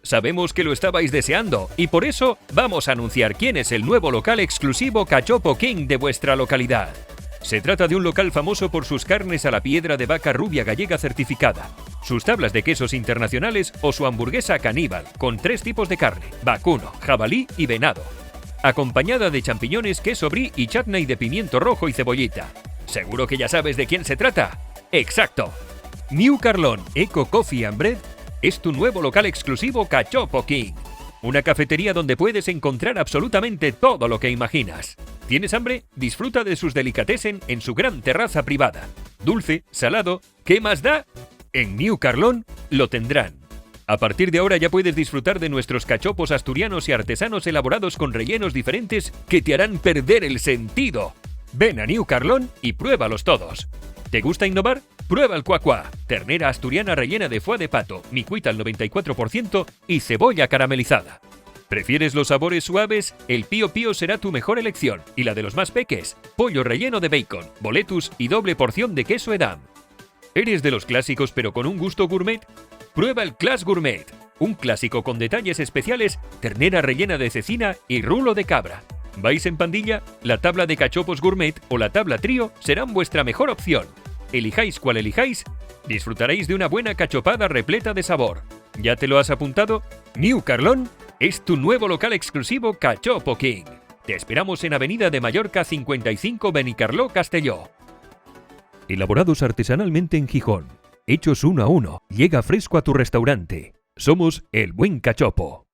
Sabemos que lo estabais deseando y por eso vamos a anunciar quién es el nuevo local exclusivo Cachopo King de vuestra localidad. Se trata de un local famoso por sus carnes a la piedra de vaca rubia gallega certificada, sus tablas de quesos internacionales o su hamburguesa caníbal, con 3 tipos de carne, vacuno, jabalí y venado, acompañada de champiñones, queso brie y chutney de pimiento rojo y cebollita. ¿Seguro que ya sabes de quién se trata? ¡Exacto! New Carlón Eco Coffee and Bread es tu nuevo local exclusivo Cachopo King. Una cafetería donde puedes encontrar absolutamente todo lo que imaginas. ¿Tienes hambre? Disfruta de sus delicatessen en su gran terraza privada. Dulce, salado, ¿qué más da? En New Carlón lo tendrán. A partir de ahora ya puedes disfrutar de nuestros cachopos asturianos y artesanos elaborados con rellenos diferentes que te harán perder el sentido. Ven a New Carlón y pruébalos todos. ¿Te gusta innovar? Prueba el cuacuá, ternera asturiana rellena de foie de pato, micuita al 94% y cebolla caramelizada. ¿Prefieres los sabores suaves? El Pío Pío será tu mejor elección y la de los más peques, pollo relleno de bacon, boletus y doble porción de queso edam. ¿Eres de los clásicos pero con un gusto gourmet? Prueba el Class Gourmet, un clásico con detalles especiales, ternera rellena de cecina y rulo de cabra. ¿Vais en pandilla? La tabla de cachopos gourmet o la tabla trío serán vuestra mejor opción. Elijáis cuál elijáis, disfrutaréis de una buena cachopada repleta de sabor. ¿Ya te lo has apuntado? New Carlón es tu nuevo local exclusivo Cachopo King. Te esperamos en Avenida de Mallorca 55 Benicarló, Castelló. Elaborados artesanalmente en Gijón, hechos 1 a 1, llega fresco a tu restaurante. Somos El Buen Cachopo.